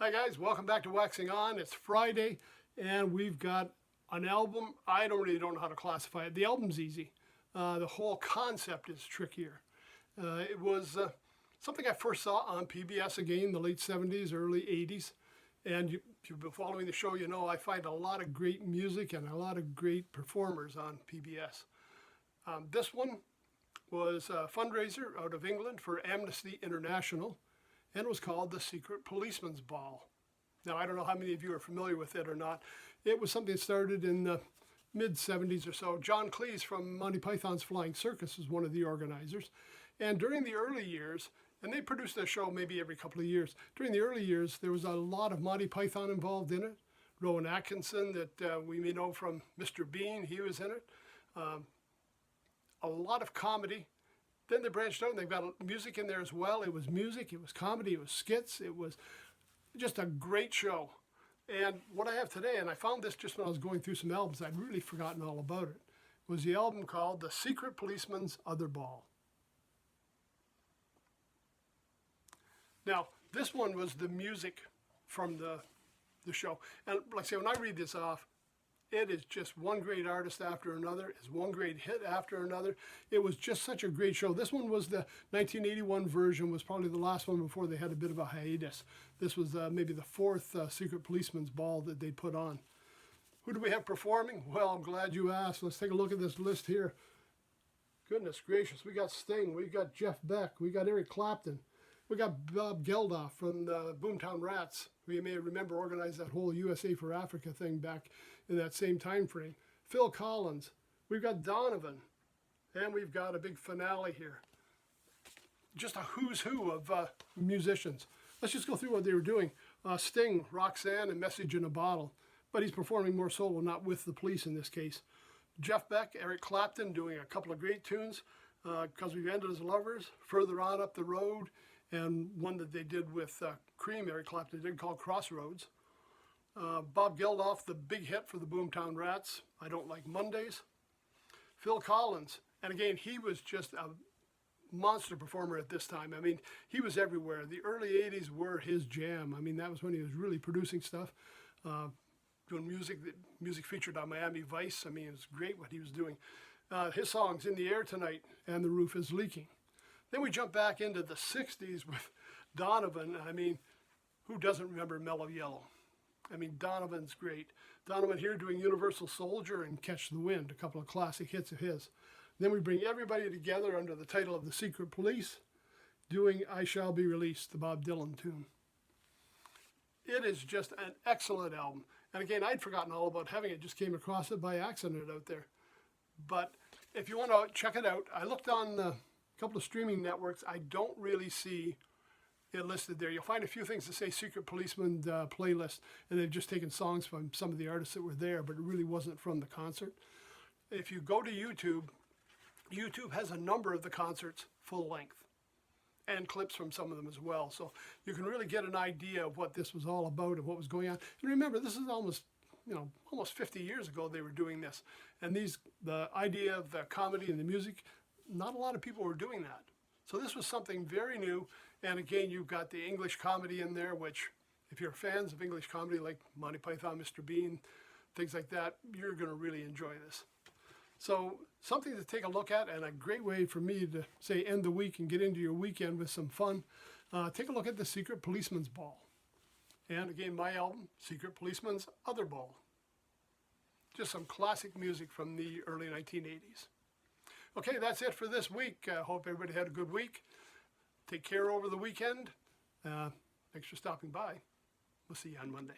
Hi guys, welcome back to Waxing On. It's Friday and we've got an album. I really don't know how to classify it. The album's easy. The whole concept is trickier. It was something I first saw on PBS again, the late 70s, early 80s. And if you've been following the show, you know I find a lot of great music and a lot of great performers on PBS. This one was a fundraiser out of England for Amnesty International, and it was called the Secret Policeman's Ball. Now, I don't know how many of you are familiar with it or not. It was something that started in the mid-70s or so. John Cleese from Monty Python's Flying Circus was one of the organizers. And during the early years, and they produced a show maybe every couple of years, during the early years, there was a lot of Monty Python involved in it. Rowan Atkinson, that we may know from Mr. Bean, he was in it. A lot of comedy. Then they branched out and they've got music in there as well. It was music, it was comedy, it was skits. It was just a great show. And what I have today, and I found this just when I was going through some albums, I'd really forgotten all about it, was the album called The Secret Policeman's Other Ball. Now, this one was the music from the show. And like I say, when I read this off, it is just one great artist after another. It's one great hit after another. It was just such a great show. This one was the 1981 version, was probably the last one before they had a bit of a hiatus. This was maybe the fourth Secret Policeman's Ball that they put on. Who do we have performing? Well, I'm glad you asked. Let's take a look at this list here. Goodness gracious. We got Sting. We got Jeff Beck. We got Eric Clapton. We got Bob Geldof from the Boomtown Rats, who you may remember organized that whole USA for Africa thing back in that same time frame. Phil Collins. We've got Donovan. And we've got a big finale here. Just a who's who of musicians. Let's just go through what they were doing. Sting, Roxanne, and Message in a Bottle. But he's performing more solo, not with the Police in this case. Jeff Beck, Eric Clapton doing a couple of great tunes. Because We've Ended as Lovers, Further On Up the Road, and one that they did with Cream, Eric Clapton did, called Crossroads. Bob Geldof, the big hit for the Boomtown Rats, I Don't Like Mondays. Phil Collins, and again, he was just a monster performer at this time. I mean, he was everywhere. The early 80s were his jam. I mean, that was when he was really producing stuff, doing music featured on Miami Vice. I mean, it was great what he was doing. His songs, In the Air Tonight and The Roof is Leaking. Then we jump back into the 60s with Donovan. I mean, who doesn't remember Mellow Yellow? I mean, Donovan's great. Donovan here doing Universal Soldier and Catch the Wind, a couple of classic hits of his. Then we bring everybody together under the title of The Secret Police, doing I Shall Be Released, the Bob Dylan tune. It is just an excellent album. And again, I'd forgotten all about having it, just came across it by accident out there. But if you want to check it out, I looked on a couple of streaming networks. I don't really see it listed there. You'll find a few things that say Secret Policeman playlist, and they've just taken songs from some of the artists that were there, but it really wasn't from the concert. If you go to YouTube, YouTube has a number of the concerts full length, and clips from some of them as well. So you can really get an idea of what this was all about and what was going on. And remember, this is almost 50 years ago they were doing this. And the idea of the comedy and the music, not a lot of people were doing that. So this was something very new. And again, you've got the English comedy in there, which if you're fans of English comedy like Monty Python, Mr. Bean, things like that, you're going to really enjoy this. So something to take a look at, and a great way for me to say end the week and get into your weekend with some fun. Take a look at the Secret Policeman's Ball. And again, my album, Secret Policeman's Other Ball. Just some classic music from the early 1980s. Okay, that's it for this week. I hope everybody had a good week. Take care over the weekend. Thanks for stopping by. We'll see you on Monday.